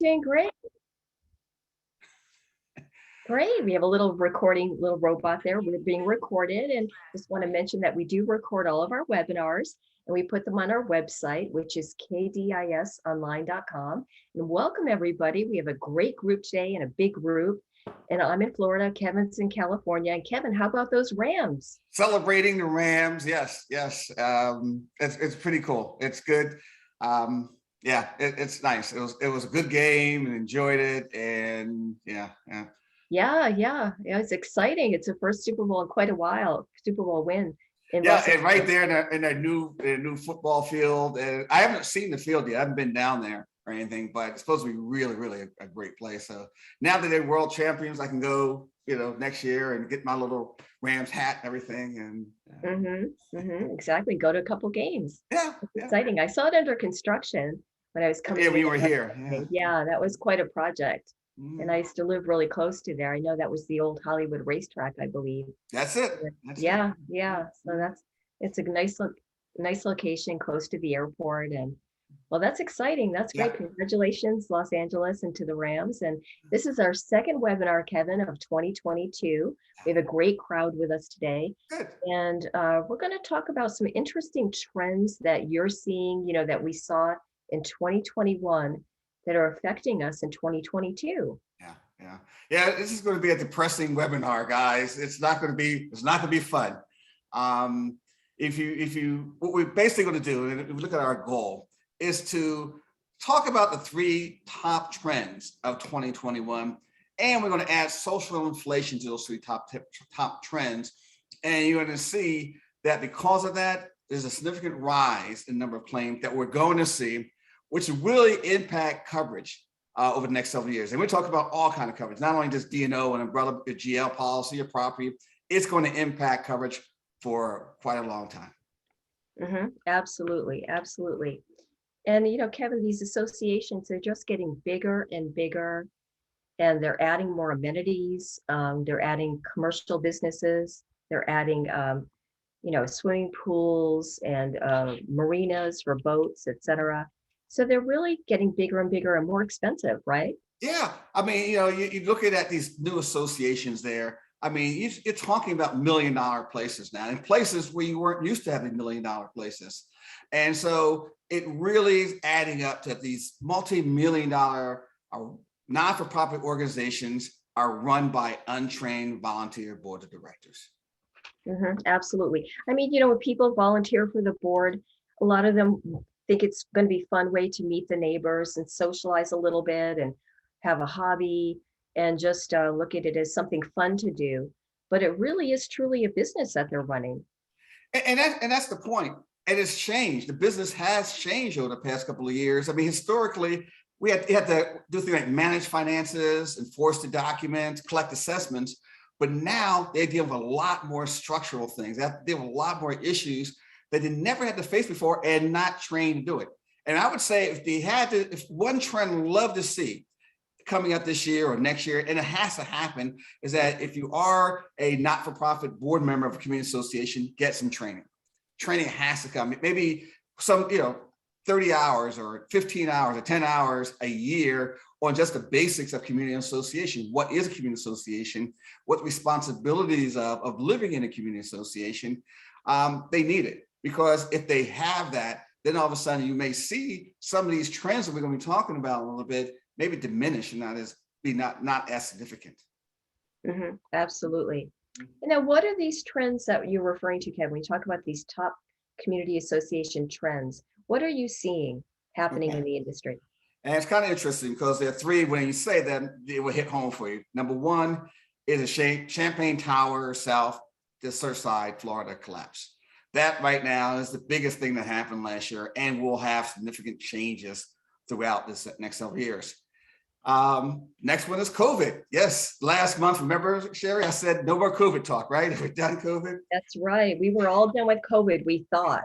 Doing great. Great. We have a little recording, little robot there. We're being recorded, and just want to mention that we do record all of our webinars and we put them on our website, which is kdisonline.com. And welcome everybody. We have a great group today and a big group. And I'm in Florida, Kevin's in California. And Kevin, how about those Rams? Celebrating the Rams. Yes. It's pretty cool. It's good. It's nice. It was a good game and enjoyed it. And yeah. Yeah. It's exciting. It's the first Super Bowl in quite a while, Super Bowl win. And right there in that new football field. And I haven't seen the field yet. I haven't been down there or anything, but it's supposed to be really a great place. So now that they're world champions, I can go, next year and get my little Rams hat and everything. And exactly. Go to a couple games. Yeah. Exciting. I saw it under construction when I was coming. Yeah, we were here. Yeah, that was quite a project. And I used to live really close to there. I know that was the old Hollywood racetrack, I believe. That's it. Yeah. So it's a nice location close to the airport. And well, that's exciting. That's great. Yeah. Congratulations, Los Angeles, and to the Rams. And this is our second webinar, Kevin, of 2022. We have a great crowd with us today. Good. And we're going to talk about some interesting trends that you're seeing, that we saw in 2021 that are affecting us in 2022. Yeah. This is going to be a depressing webinar, guys. It's not going to be fun. What we're basically going to do, and if we look at our goal, is to talk about the three top trends of 2021, and we're going to add social inflation to those three top trends. And you're going to see that because of that, there's a significant rise in the number of claims that we're going to see, which will really impact coverage over the next several years. And we're talking about all kinds of coverage, not only just D&O and umbrella, a GL policy or property. It's going to impact coverage for quite a long time. Absolutely. And, Kevin, these associations, they're just getting bigger and bigger, and they're adding more amenities. They're adding commercial businesses. They're adding, swimming pools and marinas for boats, etc. So they're really getting bigger and bigger and more expensive, right? Yeah. I mean, you're looking at these new associations there. I mean, you're talking about $1 million places now, and places where you weren't used to having $1 million places. And so it really is adding up to these multi-million-dollar not-for-profit organizations are run by untrained volunteer board of directors. Absolutely. I mean, when people volunteer for the board, a lot of them think it's going to be a fun way to meet the neighbors and socialize a little bit and have a hobby and just look at it as something fun to do. But it really is truly a business that they're running. And that's the point. And it's changed. The business has changed over the past couple of years. I mean, historically, we had to do things like manage finances, enforce the documents, collect assessments. But now they deal with a lot more structural things. They have to deal with a lot more issues that they never had to face before and not trained to do it. And I would say if one trend we'd love to see coming up this year or next year, and it has to happen, is that if you are a not-for-profit board member of a community association, get some training. Training has to come. Maybe some, 30 hours or 15 hours or 10 hours a year on just the basics of community association. What is a community association? What the responsibilities of living in a community association? They need it, because if they have that, then all of a sudden you may see some of these trends that we're going to be talking about a little bit maybe diminish and not as significant. Absolutely. And now, what are these trends that you're referring to, Kevin? When you talk about these top community association trends, what are you seeing happening in the industry? And it's kind of interesting because there are three, when you say them, it will hit home for you. Number one is a Champaign Tower South, the Surfside, Florida collapse. That right now is the biggest thing that happened last year and will have significant changes throughout this next several years. Next one is COVID. Yes, last month, remember, Sherry, I said no more COVID talk, right? We're done COVID. That's right. We were all done with COVID, we thought,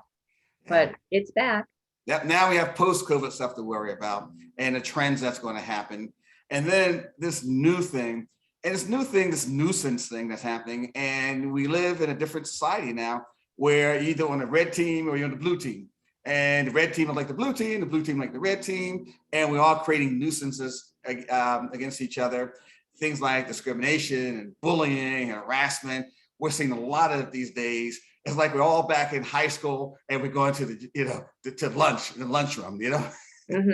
but it's back. Yep. Now we have post-COVID stuff to worry about and the trends that's going to happen. And then this new thing, this nuisance thing that's happening. And we live in a different society now where you're either on the red team or you're on the blue team. And the red team like the blue team like the red team, and we're all creating nuisances against each other. Things like discrimination and bullying and harassment. We're seeing a lot of it these days. It's like we're all back in high school and we're going to to lunch in the lunchroom, Hmm.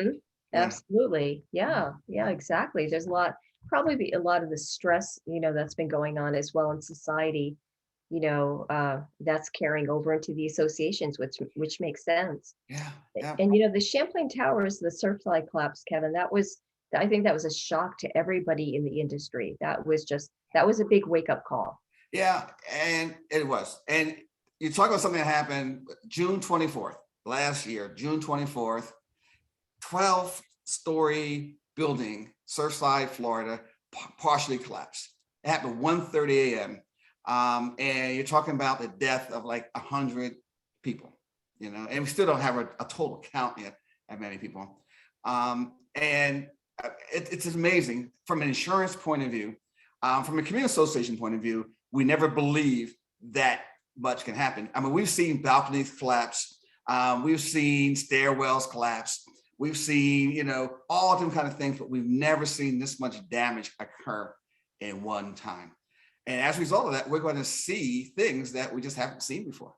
Yeah. Absolutely. Yeah. Yeah, exactly. There's probably a lot of the stress, that's been going on as well in society, that's carrying over into the associations, which makes sense. Yeah. Yeah. And the Champlain Towers, the Surfside collapse, Kevin, I think that was a shock to everybody in the industry. That was a big wake up call. Yeah, and it was. And you talk about something that happened June 24th, last year, June 24th, 12-story building, Surfside, Florida, partially collapsed. It happened at 1:30 a.m. And you're talking about the death of like 100 people, and we still don't have a total count yet of many people. And it's amazing from an insurance point of view, from a community association point of view. We never believe that much can happen. I mean, we've seen balconies collapse. We've seen stairwells collapse. We've seen, all different kind of things, but we've never seen this much damage occur in one time. And as a result of that, we're going to see things that we just haven't seen before.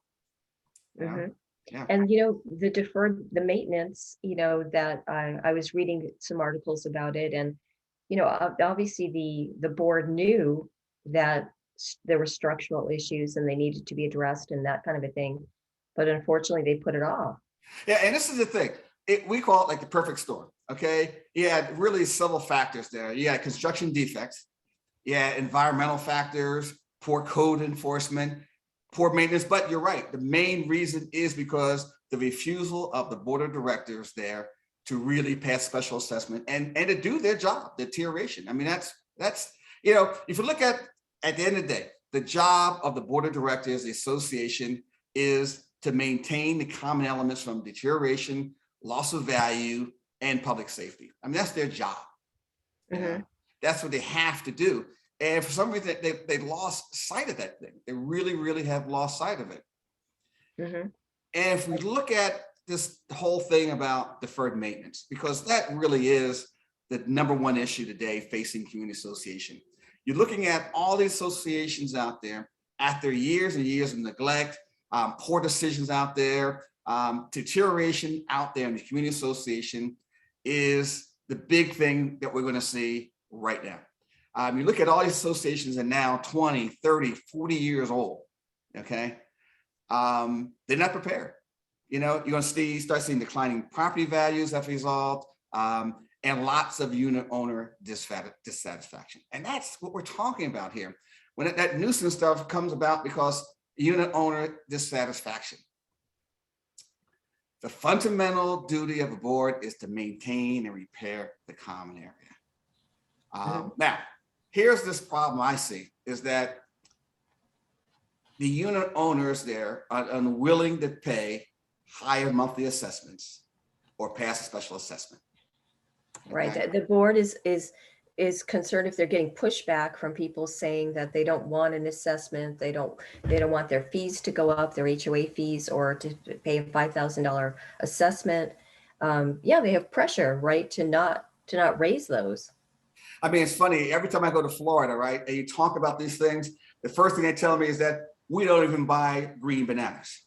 Mhm. Yeah. And the maintenance, that I was reading some articles about it, and obviously the board knew that there were structural issues and they needed to be addressed and that kind of a thing, but unfortunately they put it off. Yeah, and this is the thing. We call it like the perfect storm. Okay, you had really several factors there. You had construction defects, you had environmental factors, poor code enforcement, poor maintenance. But you're right. The main reason is because the refusal of the board of directors there to really pass special assessment and to do their job, deterioration. I mean, that's if you look at the end of the day, the job of the board of directors, the association, is to maintain the common elements from deterioration, loss of value, and public safety. I mean, that's their job. That's what they have to do. And for some reason, they lost sight of that thing. They really, really have lost sight of it. And if we look at this whole thing about deferred maintenance, because that really is the number one issue today facing community association. You're looking at all these associations out there after years and years of neglect, poor decisions out there, deterioration out there in the community association is the big thing that we're going to see right now. You look at all these associations are now 20, 30, 40 years old. Okay. They're not prepared. You're going to start seeing declining property values as a result, and lots of unit owner dissatisfaction. And that's what we're talking about here. When that nuisance stuff comes about because unit owner dissatisfaction. The fundamental duty of a board is to maintain and repair the common area. Now, here's this problem I see is that the unit owners there are unwilling to pay higher monthly assessments or pass a special assessment. Right. The board is concerned if they're getting pushback from people saying that they don't want an assessment, they don't want their fees to go up, their HOA fees, or to pay a $5,000 assessment. They have pressure, right, to not raise those. I mean, it's funny. Every time I go to Florida, right, and you talk about these things, the first thing they tell me is that we don't even buy green bananas.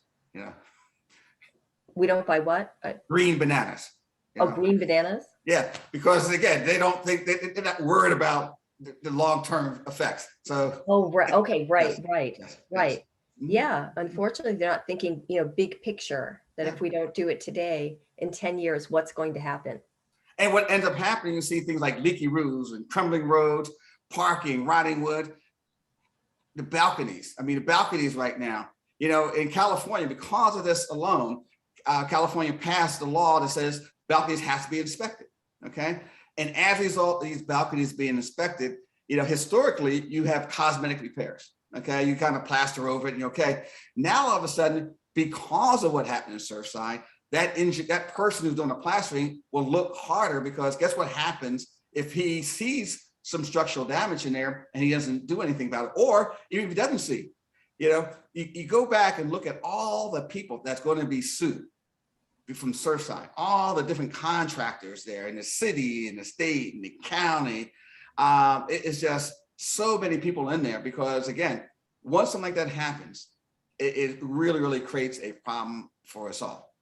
We don't buy what? Green bananas. Green bananas? Yeah, because again, they don't think they're not worried about the long-term effects. So. Oh, right. Okay. Right. Yes, right. yes, Right. yes. Yeah. Unfortunately, they're not thinking, big picture that if we don't do it today, in 10 years, what's going to happen? And what ends up happening, you see things like leaky roofs and crumbling roads, parking, rotting wood, the balconies. I mean, the balconies right now, in California, because of this alone, California passed a law that says balconies have to be inspected. Okay. And as a result of these balconies being inspected, historically, you have cosmetic repairs. Okay. You kind of plaster over it and you're okay. Now, all of a sudden, because of what happened in Surfside, that person who's doing the plastering will look harder, because guess what happens if he sees some structural damage in there and he doesn't do anything about it, or even if he doesn't see, you go back and look at all the people that's going to be sued. from Surfside, all the different contractors there in the city, in the state, in the county. It's just so many people in there because, again, once something like that happens, it really, really creates a problem for us all.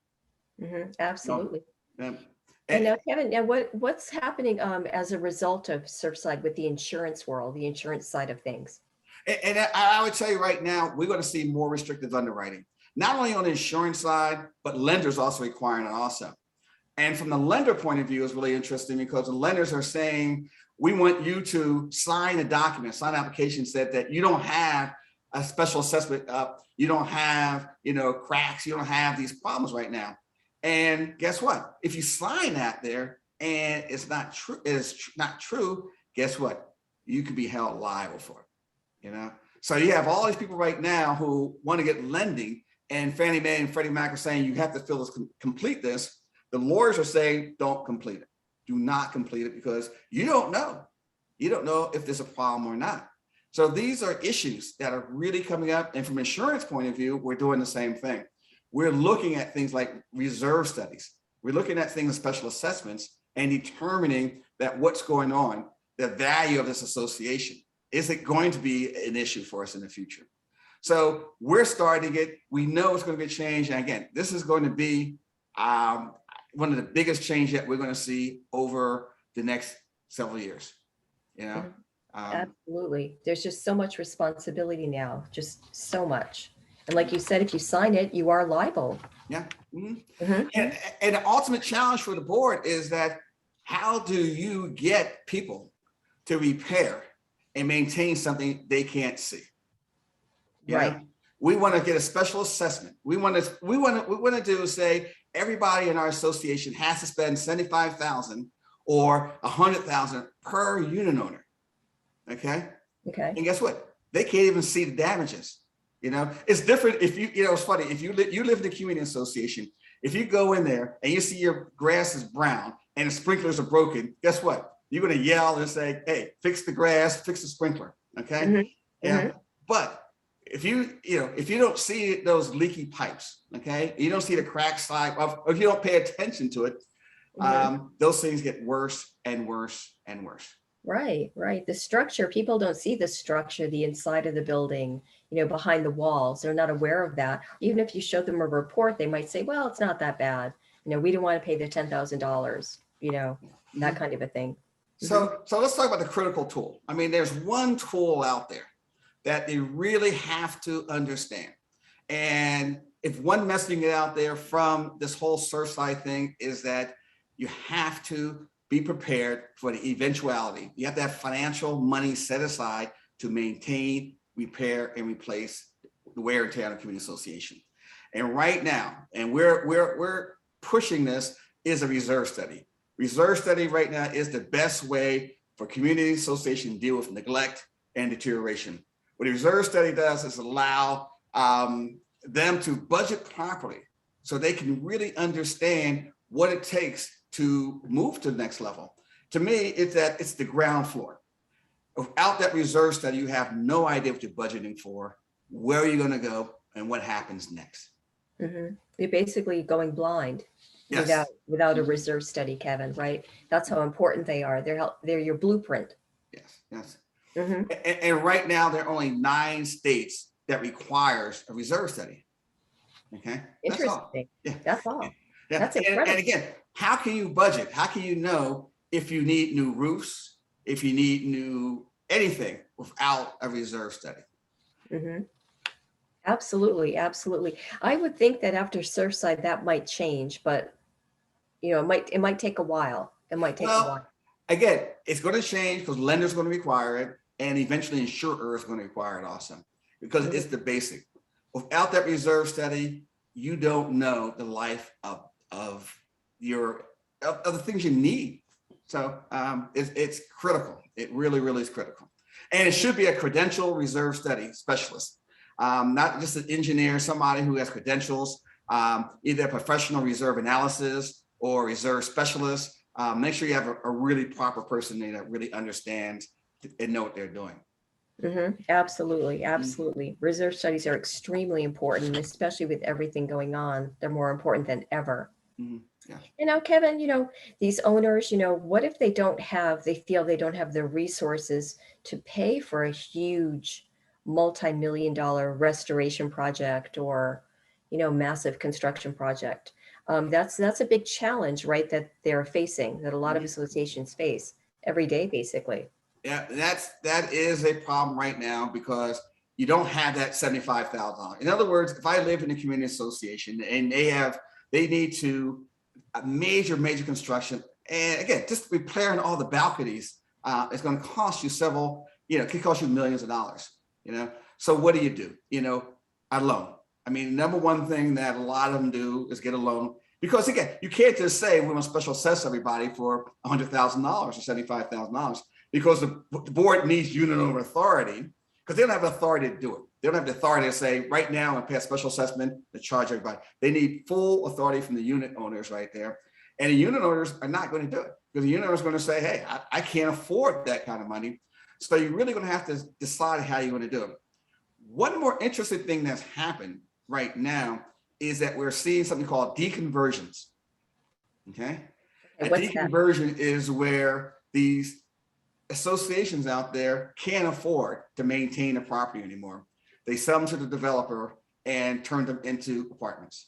Absolutely. Um, And now, Kevin, now what's happening as a result of Surfside with the insurance world, the insurance side of things? And I would tell you right now, we're going to see more restrictive underwriting, not only on the insurance side, but lenders also requiring it also. And from the lender point of view, is really interesting because the lenders are saying, we want you to sign a document, sign an application said that you don't have a special assessment up, you don't have, cracks, you don't have these problems right now. And guess what? If you sign that there and it's not true, guess what? You could be held liable for it. So you have all these people right now who want to get lending, and Fannie Mae and Freddie Mac are saying you have to fill this, complete this. The lawyers are saying don't complete it. Do not complete it because you don't know. You don't know if there's a problem or not. So these are issues that are really coming up. And from an insurance point of view, we're doing the same thing. We're looking at things like reserve studies. We're looking at things, special assessments, and determining that what's going on, the value of this association. Is it going to be an issue for us in the future? So we're starting it. We know it's going to be a change. And again, this is going to be one of the biggest changes that we're going to see over the next several years. Absolutely. There's just so much responsibility now, just so much. And like you said, if you sign it, you are liable. Yeah. And the ultimate challenge for the board is that how do you get people to repair and maintain something they can't see? Right. We want to get a special assessment. We want to do say everybody in our association has to spend $75,000 or $100,000 per unit owner. Okay. And guess what? They can't even see the damages. It's different if it's funny. If you live in a community association, if you go in there and you see your grass is brown and the sprinklers are broken, guess what? You're going to yell and say, hey, fix the grass, fix the sprinkler. Okay. But if you don't see those leaky pipes, okay, you don't see the crack side, or if you don't pay attention to it, those things get worse and worse and worse. Right. The structure, people don't see the structure, the inside of the building, behind the walls. They're not aware of that. Even if you show them a report, they might say, well, it's not that bad. We don't want to pay the $10,000, that kind of a thing. So let's talk about the critical tool. I mean, there's one tool out there that they really have to understand. And if one messaging it out there from this whole Surfside thing is that you have to be prepared for the eventuality. You have to have financial money set aside to maintain, repair, and replace the wear and tear on a community association. And right now, and we're pushing this, is a reserve study. Reserve study right now is the best way for community association to deal with neglect and deterioration. What a reserve study does is allow them to budget properly so they can really understand what it takes to move to the next level. To me, it's the ground floor. Without that reserve study, you have no idea what you're budgeting for, where you're going to go, and what happens next. You're basically going blind. Yes. Without a reserve study, Kevin, right? That's how important they are. They're your blueprint. Yes. And right now, there are only 9 states that requires a reserve study. Okay. Interesting. That's all. Yeah. That's incredible. And again, how can you budget? How can you know if you need new roofs, if you need new anything without a reserve study? Absolutely. I would think that after Surfside that might change, but it might take a while. Again, it's going to change because lenders are going to require it, and eventually insurer is going to require it also, because it's the basic. Without that reserve study, you don't know the life of the things you need. So it's critical. It really, really is critical. And it should be a credential reserve study specialist. Not just an engineer, somebody who has credentials, either a professional reserve analysis or reserve specialist. Make sure you have a really proper person there that really understands and know what they're doing. Absolutely. Reserve studies are extremely important, especially with everything going on. They're more important than ever. Mhm. Yeah. Kevin, these owners, what if they feel they don't have the resources to pay for a huge multi-million-dollar restoration project or, massive construction project? That's a big challenge, right? That they're facing, that a lot of Mhm. associations face every day, basically. Yeah, that is a problem right now because you don't have that $75,000. In other words, if I live in a community association and they need to a major construction, and again, just repairing all the balconies, is going to cost you several, it could cost you millions of dollars. So what do? A loan. I mean, number one thing that a lot of them do is get a loan because again, you can't just say we want to special assess everybody for $100,000 or $75,000 because the board needs unit owner authority because they don't have the authority to do it. They don't have the authority to say right now and pass special assessment to charge everybody. They need full authority from the unit owners right there. And the unit owners are not going to do it because the unit owner is going to say, hey, I can't afford that kind of money. So you're really going to have to decide how you're going to do it. One more interesting thing that's happened right now is that we're seeing something called deconversions. Okay. And A what's that? deconversion is where these associations out there can't afford to maintain a property anymore. They sell them to the developer and turn them into apartments.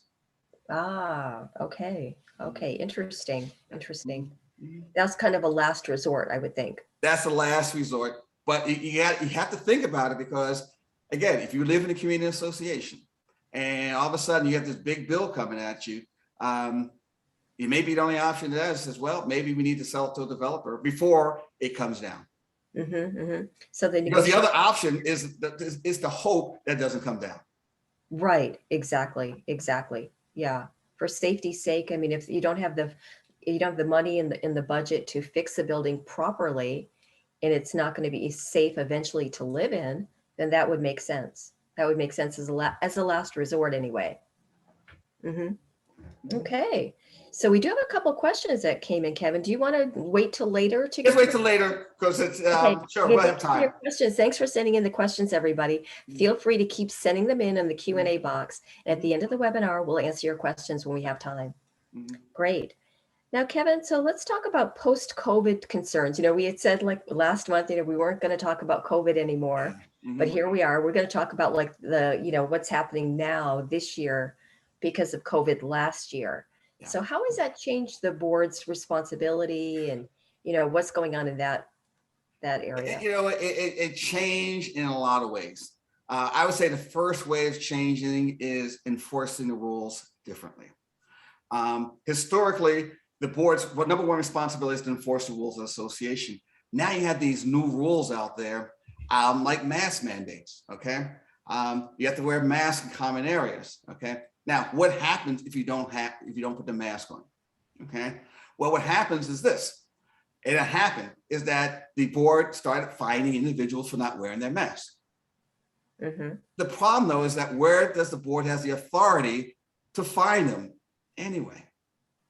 Ah, okay. Okay. Interesting. Mhm. That's kind of a last resort, I would think. That's the last resort. But you have to think about it because, again, if you live in a community association and all of a sudden you have this big bill coming at you, it may be the only option that is well, maybe we need to sell it to a developer before it comes down. So the Because the negotiation. other option is the hope that doesn't come down. Right, exactly. Yeah. For safety's sake, I mean, if you don't have the money in the budget to fix the building properly, and it's not going to be safe eventually to live in, then that would make sense. That would make sense as a last resort anyway. hmm Okay. So we do have a couple questions that came in, Kevin. Do you want to wait till later to Let's get to wait the? till later because it's Okay. sure Okay, we'll have thanks for your time. questions. Thanks for sending in the questions, everybody. Feel free to keep sending them in the Q&A box. And at the end of the webinar, we'll answer your questions when we have time. Mhm. Great. Now, Kevin, so let's talk about post-COVID concerns. We had said like last month, we weren't going to talk about COVID anymore, but Mhm. here we are. We're going to talk about like what's happening now this year because of COVID last year. Yeah. So how has that changed the board's responsibility and, what's going on in that area? It changed in a lot of ways. I would say the first way of changing is enforcing the rules differently. Historically, the board's number one responsibility is to enforce the rules of the association. Now you have these new rules out there, like mask mandates. Okay, you have to wear a mask in common areas. Okay, now what happens if you don't put the mask on? Okay, well, what happens is this. And it happened is that the board started fining individuals for not wearing their mask. The problem, though, is that where does the board has the authority to fine them anyway?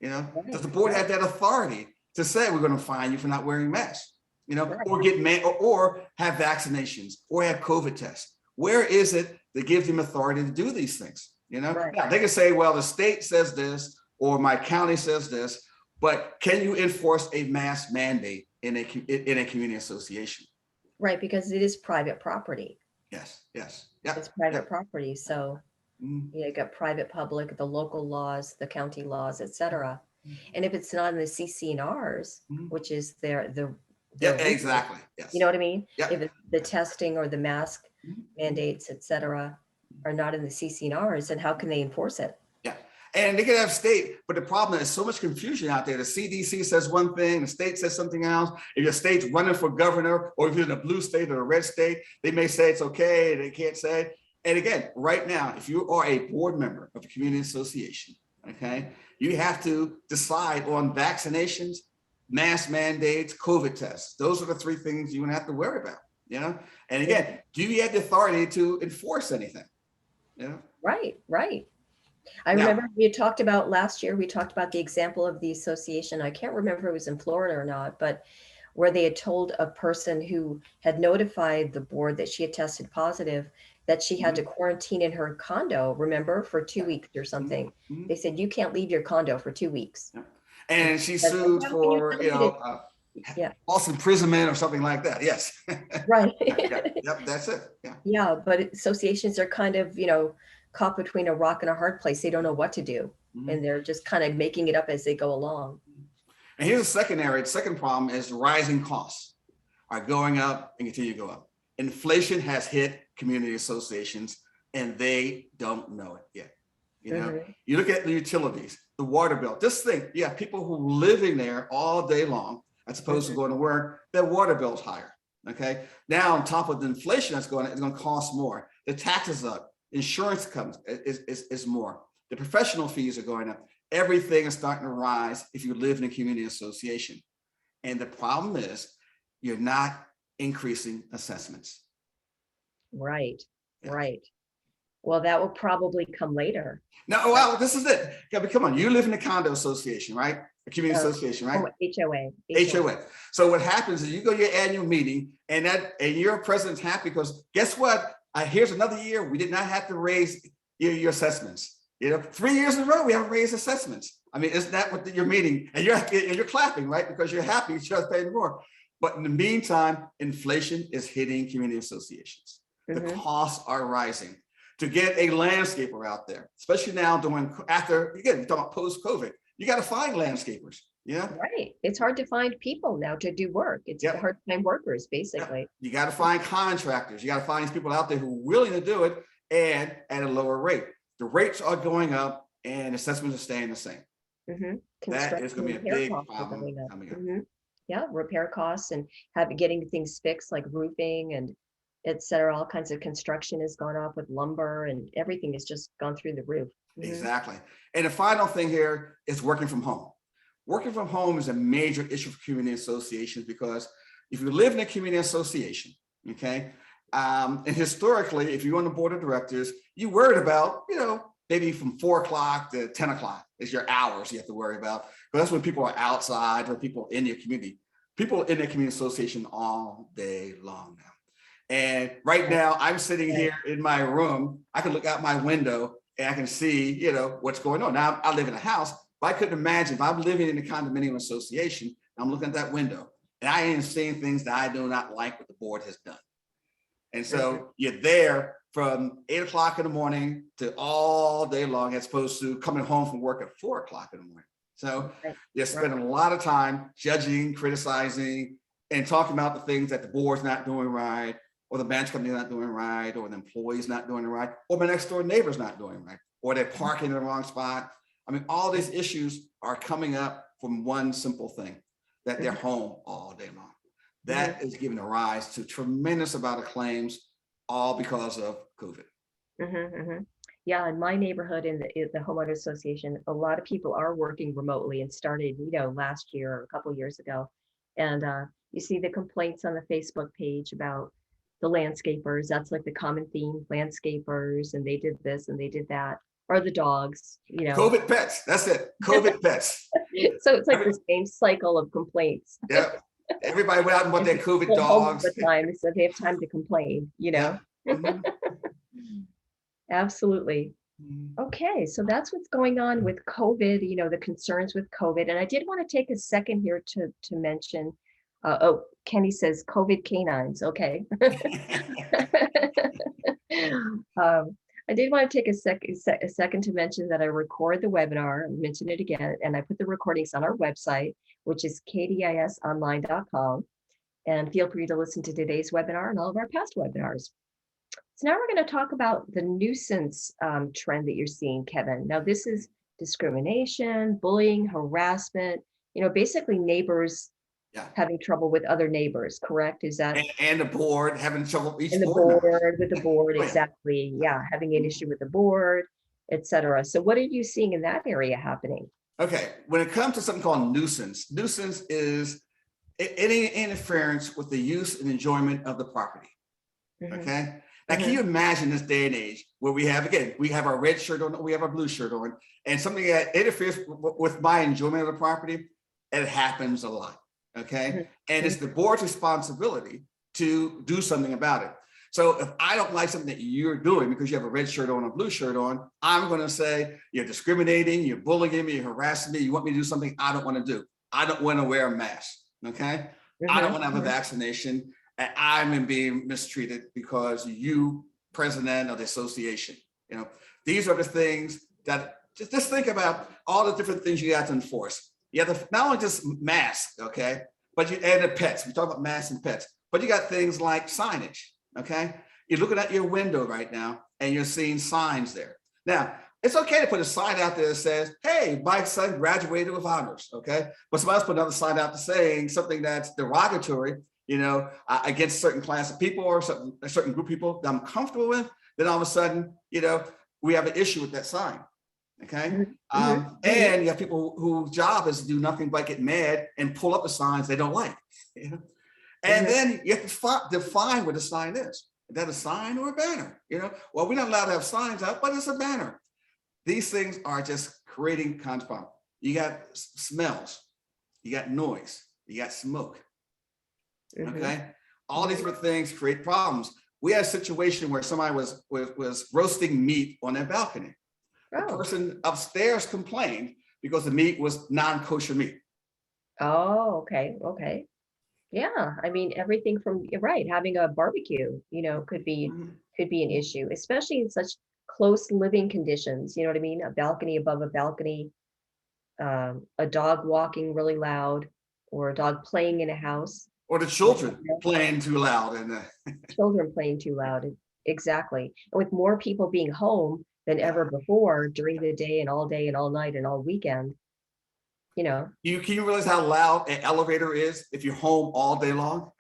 Does the board have that authority to say we're going to fine you for not wearing masks? Or get or have vaccinations or have COVID tests? Where is it that gives them authority to do these things? Right. Now they can say, well, the state says this or my county says this, but can you enforce a mask mandate in a community association? Right, because it is private property. Yes. It's private property. So Mhm. you got private, public, the local laws, the county laws, etc. And if it's not in the CC&Rs, Mhm. which is their Yeah, rules, exactly. Yes. you know what I mean? Yeah. If the testing or the mask Mhm. mandates, etc., are not in the CC&Rs, then how can they enforce it? Yeah. And they can have state, but the problem is so much confusion out there. The CDC says one thing, the state says something else. If your state's running for governor, or if you're in a blue state or a red state, they may say it's okay, they can't say it. And again, right now, if you are a board member of a community association, okay, you have to decide on vaccinations, mask mandates, COVID tests. Those are the three things you're gonna have to worry about. And again, do you have the authority to enforce anything? Right. I Now, remember we had talked about last year, we talked about the example of the association. I can't remember if it was in Florida or not, but where they had told a person who had notified the board that she had tested positive that she had to quarantine in her condo, remember, for 2 weeks or something. Mhm. They said, you can't leave your condo for 2 weeks. Yeah. And she Said, "Oh, sued how can you for, tell me to-" Yeah, false imprisonment or something like that. Yes. right. Yeah. Yep. That's it. Yeah. Yeah, but associations are kind of, caught between a rock and a hard place. They don't know what to do. Mhm. And they're just kind of making it up as they go along. And here's the second area. The second problem is rising costs are going up and continue to go up. Inflation has hit community associations and they don't know it yet. Mhm. You look at the utilities, the water bill, just think, you have people who living there all day long, as opposed to going to work, their water bill's higher. Okay. Now on top of the inflation that's going, it's going to cost more. The taxes up, insurance comes is more. The professional fees are going up. Everything is starting to rise if you live in a community association. And the problem is you're not increasing assessments. Right, Yeah. right. Well, that will probably come later. No, well, this is it. Yeah, but come on, you live in a condo association, right? A community association, right? Oh, HOA. HOA. So what happens is you go to your annual meeting and your president's happy because guess what? Here's another year we did not have to raise your assessments. 3 years in a row we haven't raised assessments. I mean, isn't that what you're meeting? And you're clapping, right? Because you're happy you should pay more. But in the meantime, inflation is hitting community associations. The costs are rising. To get a landscaper out there, especially now after, again, you're talking about post-COVID, you got to find landscapers. Yeah. Right. It's hard to find people now to do work. It's hard to find workers, basically. Yep. You got to find contractors. You got to find these people out there who are willing to do it and at a lower rate. The rates are going up and assessments are staying the same. That is going to be a big problem coming up. Yeah, repair costs and getting things fixed like roofing and et cetera. All kinds of construction has gone up with lumber and everything has just gone through the roof. Exactly. And the final thing here is working from home. Working from home is a major issue for community associations because if you live in a community association, okay, and historically, if you're on the board of directors, you worried about, maybe from 4 o'clock to 10 o'clock is your hours you have to worry about. But that's when people are outside or people in your community. People in the community association all day long now. And right now I'm sitting here in my room. I can look out my window and I can see, what's going on. Now I live in a house, but I couldn't imagine if I'm living in a condominium association, I'm looking at that window and I am seeing things that I do not like what the board has done. And so you're there from 8 o'clock in the morning to all day long, as opposed to coming home from work at 4 o'clock in the morning. So you're spending a lot of time judging, criticizing, and talking about the things that the board's not doing right, or the bench company not doing right, or the employees not doing it right, or my next door neighbor's not doing right, or they're parking in the wrong spot. I mean, all these issues are coming up from one simple thing, that they're home all day long. That is giving a rise to tremendous amount of claims, all because of COVID. Yeah, in my neighborhood, in the homeowner association, a lot of people are working remotely and started, last year or a couple of years ago. And you see the complaints on the Facebook page about the landscapers. That's like the common theme, landscapers, and they did this and they did that, or the dogs, COVID pets, that's it, COVID pets. So it's like the same cycle of complaints. Yeah, everybody went out and bought their COVID dogs. The time, so they have time to complain, Absolutely. Okay, so that's what's going on with COVID, the concerns with COVID. And I did want to take a second here to mention, Kenny says COVID canines. Okay. I did want to take a second to mention that I record the webinar, mention it again, and I put the recordings on our website, which is kdisonline.com. And feel free to listen to today's webinar and all of our past webinars. So now we're going to talk about the nuisance trend that you're seeing, Kevin. Now, this is discrimination, bullying, harassment, basically neighbors having trouble with other neighbors, correct? Is that? And the board having trouble with the board, exactly. Yeah, having an issue with the board, etc. So what are you seeing in that area happening? Okay, when it comes to something called nuisance is any interference with the use and enjoyment of the property. Okay. Now, can you imagine this day and age where we have our red shirt on, we have our blue shirt on, and something that interferes with my enjoyment of the property? It happens a lot. okay? Mhm. And it's the board's responsibility to do something about it. So if I don't like something that you're doing because you have a red shirt on or blue shirt on, I'm going to say you're discriminating, you're bullying me, you're harassing me, you want me to do something I don't want to do. I don't want to wear a mask, okay? I don't Mhm. want to have a vaccination, and I'm being mistreated because you, president of the association, you know, these are the things that just think about all the different things you have to enforce. You have to not only just masks, okay, but you and the pets. We talk about masks and pets, but you got things like signage, okay? You're looking at your window right now and you're seeing signs there. Now, it's okay to put a sign out there that says, hey, my son graduated with honors, okay? But somebody else put another sign out saying something that's derogatory, you know, against certain class of people or a certain group of people that I'm comfortable with, then all of a sudden, you know, we have an issue with that sign, okay? Mhm. Mhm. Mhm. And you have people whose job is to do nothing but get mad and pull up the signs they don't like, you know? And Mhm. then you have to define what a sign is. Is that a sign or a banner? You know, well, we're not allowed to have signs out, but it's a banner. These things are just creating kind of problem. You got smells, you got noise, you got smoke. Mhm. Okay, all these Mhm. different things create problems. We had a situation where somebody was roasting meat on their balcony. The Oh. person upstairs complained because the meat was non-kosher meat. Oh, okay. Okay. Yeah. I mean, everything from, you're right, having a barbecue, Mhm. could be an issue, especially in such close living conditions. You know what I mean? A balcony above a balcony, a dog walking really loud, or a dog playing in a house. Or the You children playing too loud and Children playing too loud. Exactly. And with more people being home than yeah. ever before during the day and all night and all weekend, you know, Can you realize how loud an elevator is if you're home all day long?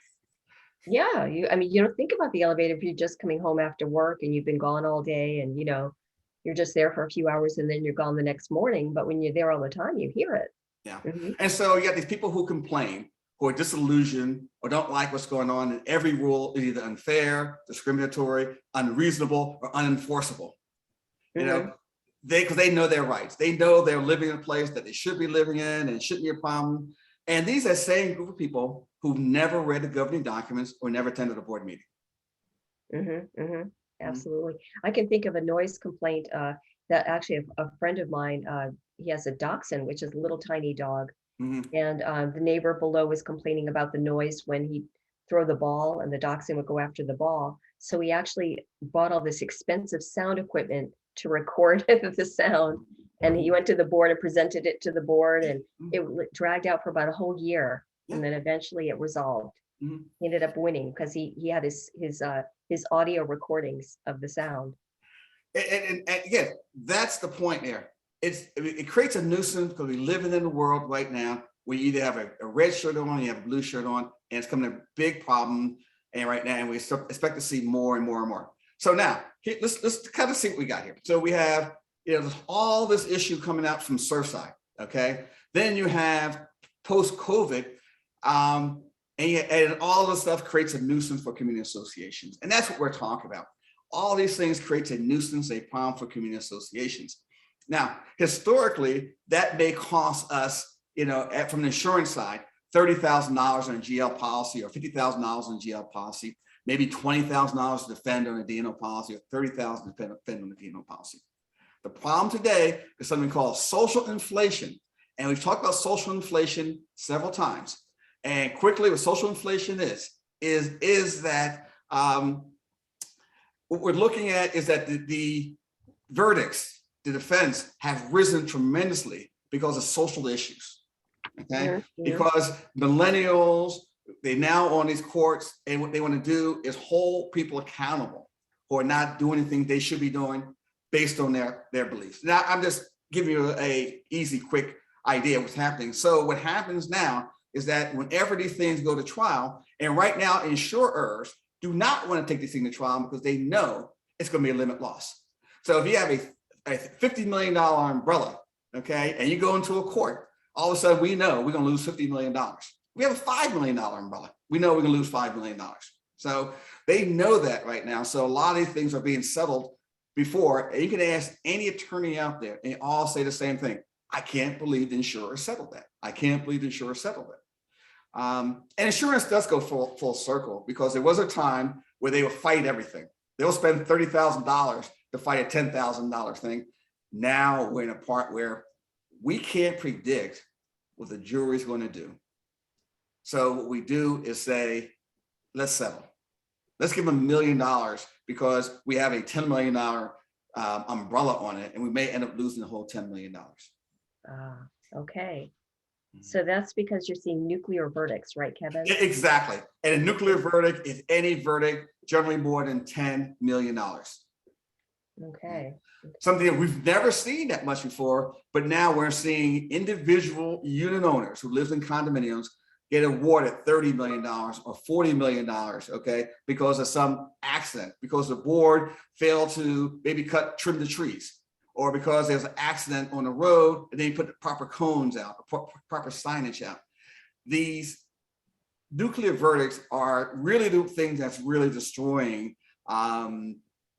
yeah, I mean, you don't think about the elevator if you're just coming home after work and you've been gone all day and, you're just there for a few hours and then you're gone the next morning. But when you're there all the time, you hear it. Yeah. Hmm. And so you got these people who complain, who are disillusioned or don't like what's going on, and every rule is either unfair, discriminatory, unreasonable, or unenforceable. You know, Hmm. because they know their rights. They know they're living in a place that they should be living in and it shouldn't be a problem. And these are the same group of people who've never read the governing documents or never attended a board meeting. Hmm. Hmm. Mhm, Absolutely. I can think of a noise complaint that actually a friend of mine, he has a dachshund, which is a little tiny dog. mhm. And the neighbor below was complaining about the noise when he'd throw the ball and the dachshund would go after the ball. So he actually bought all this expensive sound equipment to record the sound. And he went to the board and presented it to the board, and Mhm. it dragged out for about a whole year. Yeah. And then eventually it resolved. Mhm. He ended up winning because he had his audio recordings of the sound. And again, that's the point there. It creates a nuisance because we live in a world right now where you either have a red shirt on, you have a blue shirt on, and it's becoming a big problem. And right now, and we expect to see more and more and more. So now, let's kind of see what we got here. So we have all this issue coming out from Surfside. Okay, then you have post COVID, and all this stuff creates a nuisance for community associations, and that's what we're talking about. All these things creates a nuisance, a problem for community associations. Now, historically, that may cost us, from the insurance side, $30,000 on a GL policy or $50,000 on a GL policy, maybe $20,000 to defend on a D&O policy or $30,000 to defend on a D&O policy. The problem today is something called social inflation. And we've talked about social inflation several times. And quickly, what social inflation is that what we're looking at is that the verdicts, the defense have risen tremendously because of social issues. Okay, Mhm. Mhm. because millennials, they now on these courts, and what they want to do is hold people accountable who are not doing anything they should be doing based on their beliefs. Now, I'm just giving you a easy, quick idea of what's happening. So what happens now is that whenever these things go to trial, and right now insurers do not want to take this thing to trial because they know it's going to be a limit loss. So if you have a $50 million umbrella, okay, and you go into a court, all of a sudden we know we're going to lose $50 million. We have a $5 million umbrella. We know we're going to lose $5 million. So they know that right now. So a lot of these things are being settled before. And you can ask any attorney out there and they all say the same thing. I can't believe the insurer settled that. I can't believe the insurer settled it. And insurance does go full circle, because there was a time where they would fight everything. They'll spend $30,000 to fight a $10,000 thing. Now we're in a part where we can't predict what the jury's going to do. So what we do is say, let's settle. Let's give them $1 million because we have a $10 million umbrella on it, and we may end up losing the whole $10 million. Okay. So that's because you're seeing nuclear verdicts, right, Kevin? Exactly. And a nuclear verdict is any verdict generally more than $10 million. Okay. Something that we've never seen that much before, but now we're seeing individual unit owners who live in condominiums get awarded $30 million or $40 million, okay, because of some accident, because the board failed to maybe trim the trees, or because there's an accident on the road and they put the proper cones out, proper signage out. These nuclear verdicts are really the things that's really destroying,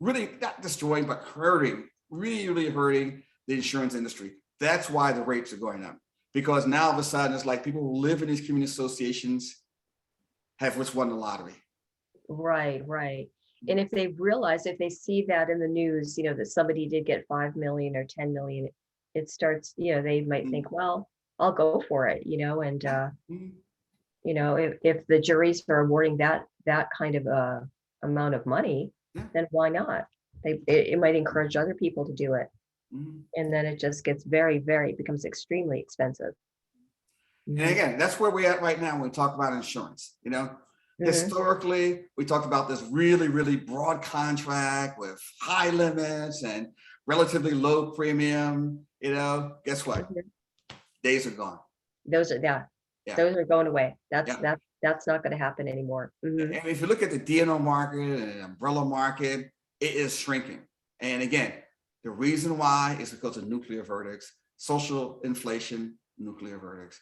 really not destroying, but hurting, really hurting the insurance industry. That's why the rates are going up. Because now all of a sudden it's like people who live in these community associations have just won the lottery. Right. And if they realize, if they see that in the news, that somebody did get 5 million or 10 million, it starts, they might think, well, I'll go for it, and, if the juries are awarding that kind of amount of money, then why not? It might encourage other people to do it. And then it just gets becomes extremely expensive. And again, that's where we're at right now when we talk about insurance. Historically, we talked about this really broad contract with high limits and relatively low premium. Guess what? Days are gone. Those are going away. That's not going to happen anymore. And if you look at the D&O market and the umbrella market, it is shrinking. And again, the reason why is because of nuclear verdicts, social inflation, nuclear verdicts.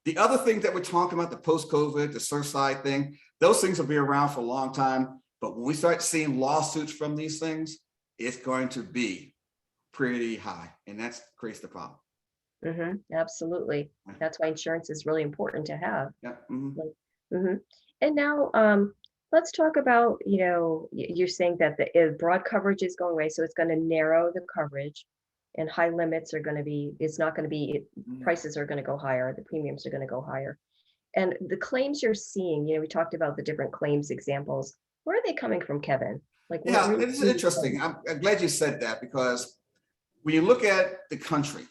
The other thing that we're talking about, the post-COVID, the Surfside thing, those things will be around for a long time. But when we start seeing lawsuits from these things, it's going to be pretty high. And that creates the problem. Absolutely. That's why insurance is really important to have. Yeah. And now, let's talk about, you're saying that the broad coverage is going away, so it's going to narrow the coverage, and high limits are going to be, prices are going to go higher, the premiums are going to go higher. And the claims you're seeing, we talked about the different claims examples. Where are they coming from, Kevin? It's interesting. I'm glad you said that, because when you look at the country,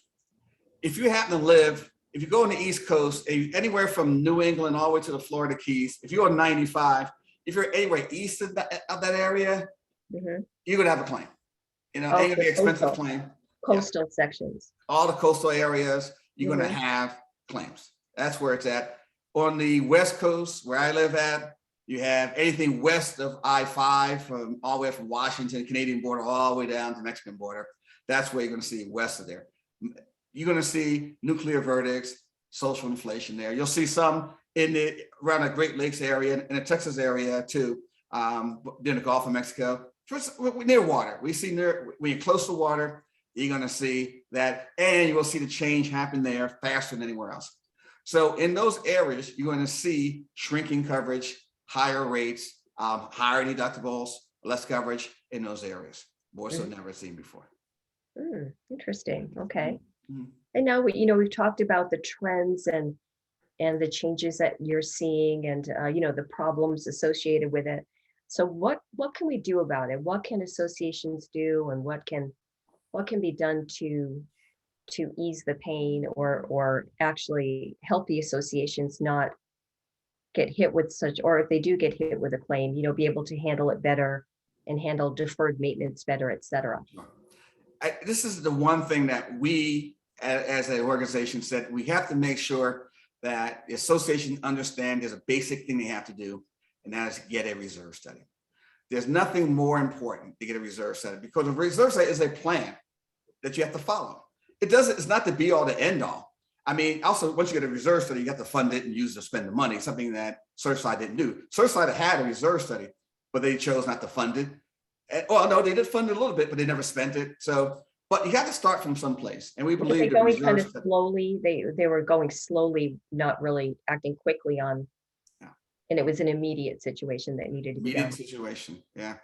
if you happen to live, if you go on the East Coast, anywhere from New England all the way to the Florida Keys, if you're on 95, if you're anywhere east of that area, you're gonna have a claim. It's gonna be an expensive claim. Coastal sections. All the coastal areas, you're gonna have claims. That's where it's at. On the West Coast, where I live at, you have anything west of I-5, from all the way from Washington, Canadian border, all the way down to Mexican border. That's where you're gonna see west of there. You're gonna see nuclear verdicts, social inflation there. You'll see some around the Great Lakes area, in the Texas area too, near the Gulf of Mexico. First, near water. When you're close to water, you're going to see that, and you will see the change happen there faster than anywhere else. So in those areas, you're going to see shrinking coverage, higher rates, higher deductibles, less coverage in those areas, more so never seen before. Interesting. Okay. And now we've talked about the trends and the changes that you're seeing, and the problems associated with it. So what can we do about it? What can associations do, and what can be done to ease the pain, or actually help the associations not get hit with such, or if they do get hit with a claim, be able to handle it better and handle deferred maintenance better, et cetera? This is the one thing that we, as an organization, said we have to make sure that the association understand there's a basic thing they have to do, and that is get a reserve study. There's nothing more important to get a reserve study, because a reserve study is a plan that you have to follow. It's not the be all to end all. I mean, also, once you get a reserve study, you have to fund it and use it to spend the money, something that Surfside didn't do. Surfside had a reserve study, but they chose not to fund it. Well, no, they did fund it a little bit, but they never spent it. So But you got to start from someplace, and we Were they believe the going kind reserve of slowly? They were going slowly, not really acting quickly on, Yeah. and it was an immediate situation that needed to be immediate done. situation. Yeah.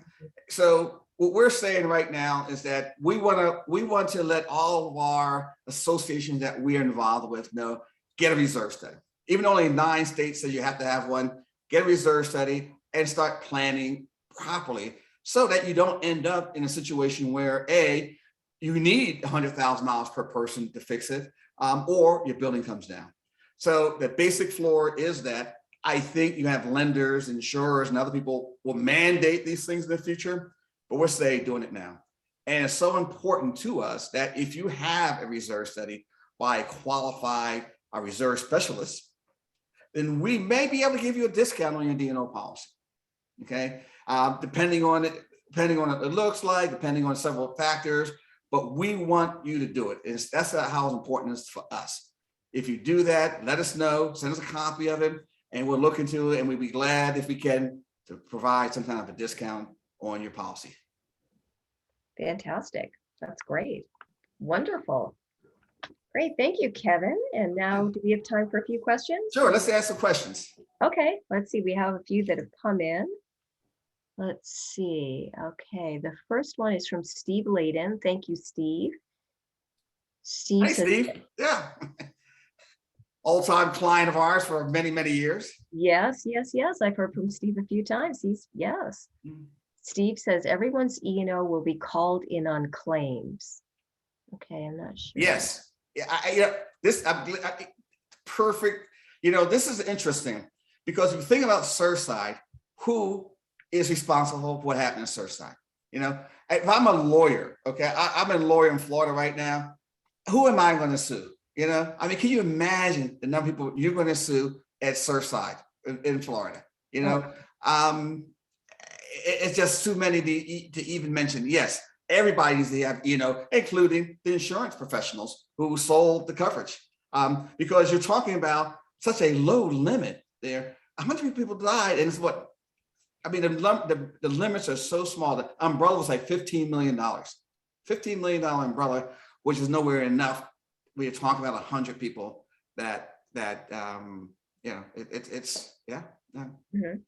So what we're saying right now is that we want to let all of our associations that we're involved with know, get a reserve study. Even only 9 states say you have to have one, get a reserve study and start planning properly so that you don't end up in a situation where you need $100,000 per person to fix it, or your building comes down. So the basic floor is that I think you have lenders, insurers, and other people will mandate these things in the future, but we're saying doing it now. And it's so important to us that if you have a reserve study by a qualified reserve specialist, then we may be able to give you a discount on your D&O policy. Okay, depending on what it looks like, depending on several factors, but we want you to do it. That's how important it is for us. If you do that, let us know, send us a copy of it, and we'll look into it, and we'd be glad if we can to provide some kind of a discount on your policy. Fantastic. That's great. Wonderful. Great. Thank you, Kevin. And now, do we have time for a few questions? Sure, let's ask some questions. Okay, let's see. We have a few that have come in. Let's see. Okay, the first one is from Steve Layden. Thank you, Steve. Steve Hey, says, Steve. Yeah. All-time client of ours for many, many years. yes. I've heard from Steve a few times. Yes. Mhm. Steve says everyone's E&O will be called in on claims. Okay, I'm not sure. Yes. Yeah. Perfect. This is interesting because if you think about Surfside, who is responsible for what happened in Surfside? If I'm a lawyer, okay, I'm a lawyer in Florida right now. Who am I going to sue? Can you imagine the number of people you're going to sue at Surfside in Florida? It's just too many to even mention. Yes, everybody needs to have, including the insurance professionals who sold the coverage, because you're talking about such a low limit there. How many people died? And it's what, the limits are so small. The umbrella was like $15 million, $15 million umbrella, which is nowhere enough. We are talking about 100 people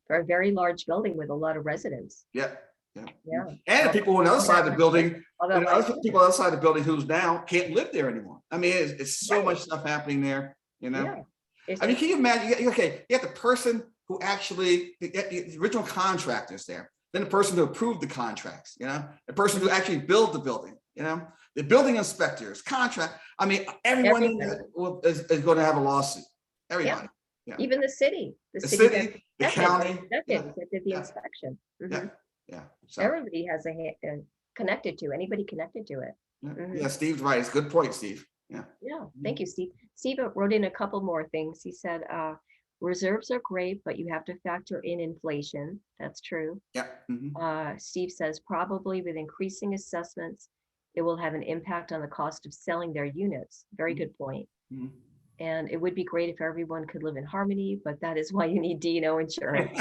For a very large building with a lot of residents. Yeah. Yeah. And the people on the other side of the building, Other people outside the building who's now can't live there anymore. It's so much stuff happening there, Yeah. Can you imagine? You have the person who actually, the original contractors there, then the person who approved the contracts, the person who actually built the building, the building inspectors, everyone is going to have a lawsuit. Everybody. Yeah. Even the city, the county, that did the inspection. Yeah. So, everybody has connected to anybody connected to it. Yeah, Steve's right. It's a good point, Steve. Yeah. Thank you, Steve. Steve wrote in a couple more things. He said, reserves are great, but you have to factor in inflation. That's true. Yeah. Steve says probably with increasing assessments, it will have an impact on the cost of selling their units. Very good point. And it would be great if everyone could live in harmony, but that is why you need D&O insurance.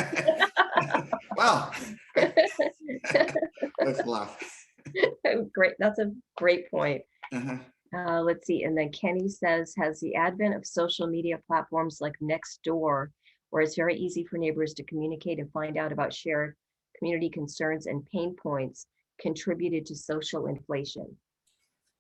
Wow. That's a lot. Great. That's a great point. Let's see. And then Kenny says, has the advent of social media platforms like Nextdoor, where it's very easy for neighbors to communicate and find out about shared community concerns and pain points, contributed to social inflation?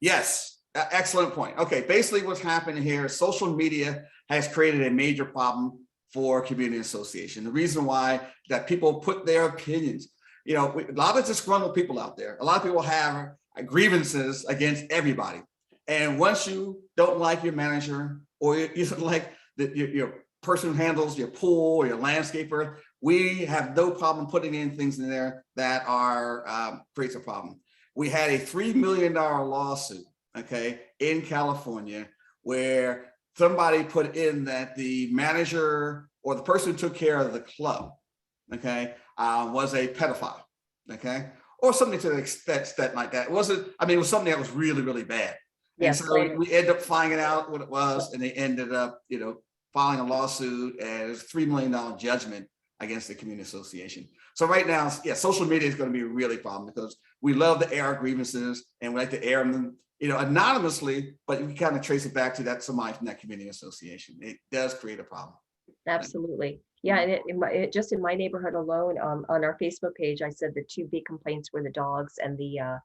Yes, excellent point. Okay, basically what's happening here, social media has created a major problem for community association. The reason why that people put their opinions, a lot of disgruntled people out there. A lot of people have grievances against everybody. And once you don't like your manager, or you don't like your person who handles your pool or your landscaper, we have no problem putting in things in there that are creates a problem. We had a $3 million lawsuit, okay, in California, where somebody put in that the manager or the person who took care of the club, okay, was a pedophile, okay, or something to the extent like that. It wasn't, it was something that was really, really bad. Yes. And so we ended up finding out what it was, and they ended up, filing a lawsuit, and it was a $3 million judgment against the community association. So right now, yeah, social media is going to be a really problem because we love to air our grievances and we like to air them, anonymously, but we kind of trace it back to that somebody from that community association. It does create a problem. Absolutely. Yeah, and just in my neighborhood alone, on our Facebook page, I said the two big complaints were the dogs and the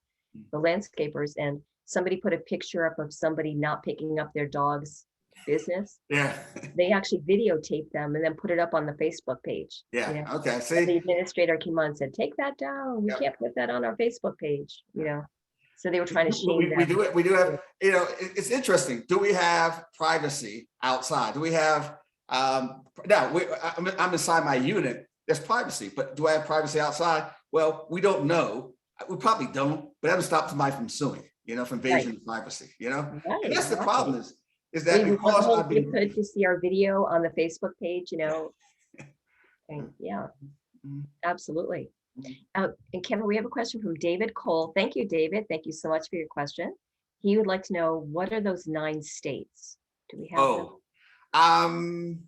landscapers, and somebody put a picture up of somebody not picking up their dog's business. Yeah. They actually videotaped them and then put it up on the Facebook page. Yeah. Okay. And See, the administrator came on and said, take that down. We Yep. can't put that on our Facebook page, So they were trying to shame we them. do it. We do have, it's interesting. Do we have privacy outside? Do we have, now I'm inside my unit, there's privacy, but do I have privacy outside? Well, we don't know. We probably don't, but that doesn't stop somebody from suing, for invasion of privacy, And that's the problem is that We because want I've been, people to see our video on the Facebook page, and yeah, absolutely. And Kevin, we have a question from David Cole. Thank you, David. Thank you so much for your question. He would like to know, what are those 9 states? Do we have them?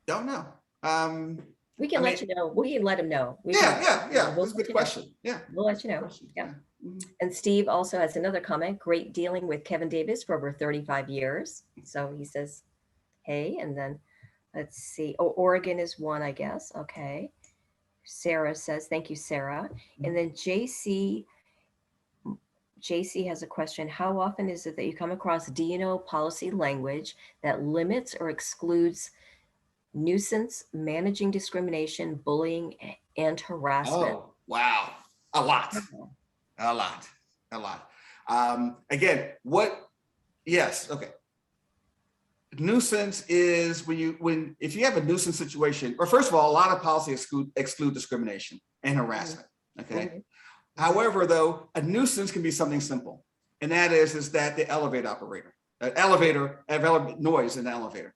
Don't know. We can let you know. We can let him know. Yeah. We'll That's a let good you know. question. Yeah. We'll let you know. Yeah. And Steve also has another comment. Great dealing with Kevin Davis for over 35 years. So he says, hey, and then let's see. Oh, Oregon is one, I guess. Okay. Sarah says, thank you, Sarah. And then JC has a question. How often is it that you come across D&O policy language that limits or excludes nuisance, managing discrimination, bullying, and harassment? Oh, wow. A lot. Again, yes, okay. Nuisance is if you have a nuisance situation, or first of all, a lot of policies exclude discrimination and harassment, okay? However, though, a nuisance can be something simple, and that is that the elevator operator, noise in the elevator,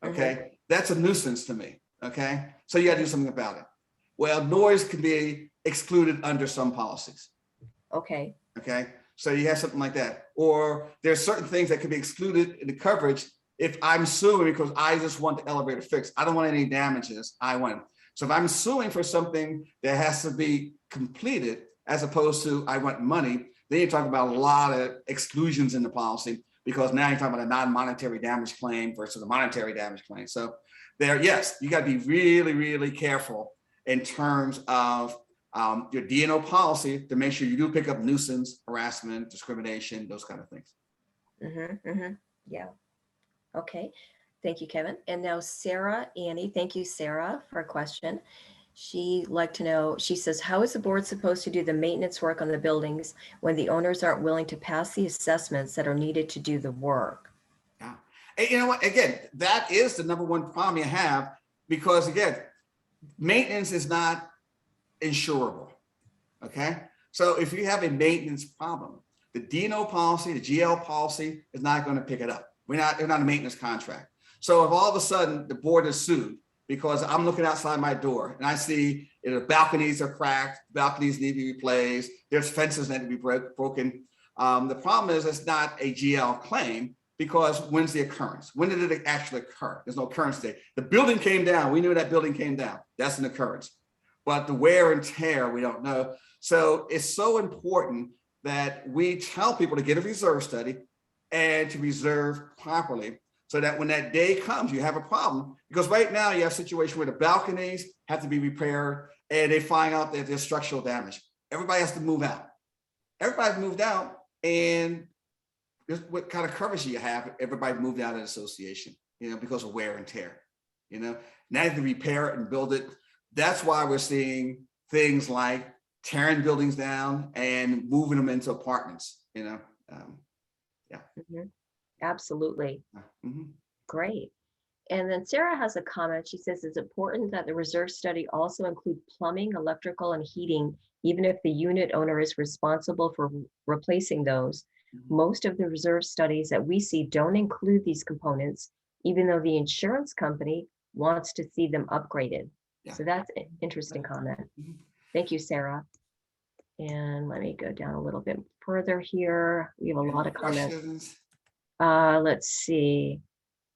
okay? That's a nuisance to me, okay? So you gotta do something about it. Well, noise can be excluded under some policies. Okay, so you have something like that. Or there's certain things that can be excluded in the coverage if I'm suing because I just want the elevator fixed. I don't want any damages, I want. So if I'm suing for something that has to be completed as opposed to I want money, then you're talking about a lot of exclusions in the policy because now you're talking about a non-monetary damage claim versus a monetary damage claim. So yes, you gotta be really, really careful in terms of your D&O policy to make sure you do pick up nuisance, harassment, discrimination, those kind of things. Yeah. Okay. Thank you, Kevin. And now Sarah Annie, thank you, Sarah, for a question. She'd like to know, she says, how is the board supposed to do the maintenance work on the buildings when the owners aren't willing to pass the assessments that are needed to do the work? Yeah. And you know what, again, that is the number one problem you have because again, maintenance is not insurable, okay? So if you have a maintenance problem, the D&O policy, the GL policy is not going to pick it up. They're not a maintenance contract. So if all of a sudden the board is sued because I'm looking outside my door and I see the balconies are cracked, balconies need to be replaced, there's fences that need to be broken. The problem is it's not a GL claim because when's the occurrence? When did it actually occur? There's no occurrence date. The building came down. We knew that building came down. That's an occurrence. But the wear and tear, we don't know. So it's so important that we tell people to get a reserve study and to reserve properly so that when that day comes, you have a problem. Because right now you have a situation where the balconies have to be repaired and they find out that there's structural damage. Everybody has to move out. Everybody's moved out and what kind of coverage do you have? Everybody moved out of the association, because of wear and tear, now you have to repair it and build it. That's why we're seeing things like tearing buildings down and moving them into apartments, Yeah. Absolutely. Great. And then Sarah has a comment. She says, it's important that the reserve study also include plumbing, electrical, and heating, even if the unit owner is responsible for replacing those. Most of the reserve studies that we see don't include these components, even though the insurance company wants to see them upgraded. Yeah. So that's an interesting comment. Thank you, Sarah. And let me go down a little bit further here. We have a lot of comments. Let's see.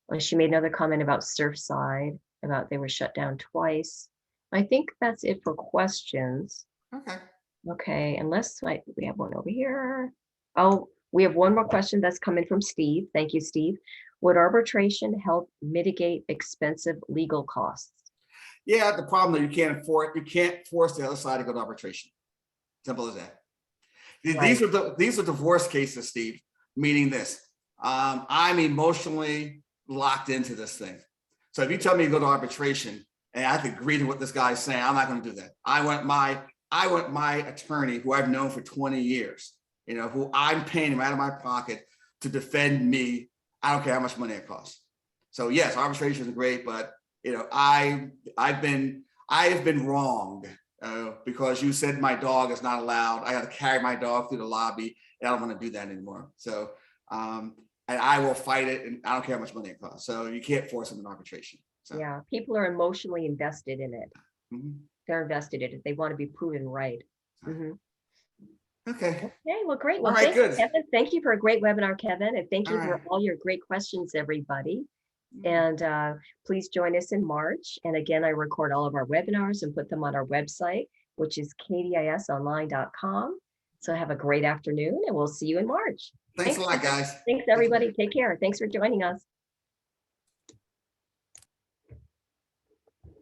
Well, she made another comment about Surfside. about they were shut down twice. I think that's it for questions. Okay. Okay, unless we have one over here. Oh, we have one more question that's coming from Steve. Thank you, Steve. Would arbitration help mitigate expensive legal costs? Yeah, the problem that you can't force the other side to go to arbitration. Simple as that. Right. These are divorce cases, Steve, meaning this. I'm emotionally locked into this thing. So if you tell me to go to arbitration and I have to agree to what this guy's saying, I'm not going to do that. I want my attorney, who I've known for 20 years, who I'm paying him out of my pocket to defend me. I don't care how much money it costs. So yes, arbitration is great, but I have been wronged because you said my dog is not allowed. I got to carry my dog through the lobby, and I don't want to do that anymore. So and I will fight it, and I don't care how much money it costs. So you can't force them in arbitration. So. Yeah, people are emotionally invested in it. Mhm. They're invested in it. They want to be proven right. Mhm. Okay. Okay, well, great. Well, All right, thank you, good. Kevin. Thank you for a great webinar, Kevin, and thank All you for right. all your great questions, everybody. And please join us in March. And again, I record all of our webinars and put them on our website, which is kdisonline.com. So have a great afternoon, and we'll see you in March. Thanks a lot, Kevin. guys. Thanks, everybody. Take care. Thanks for joining us.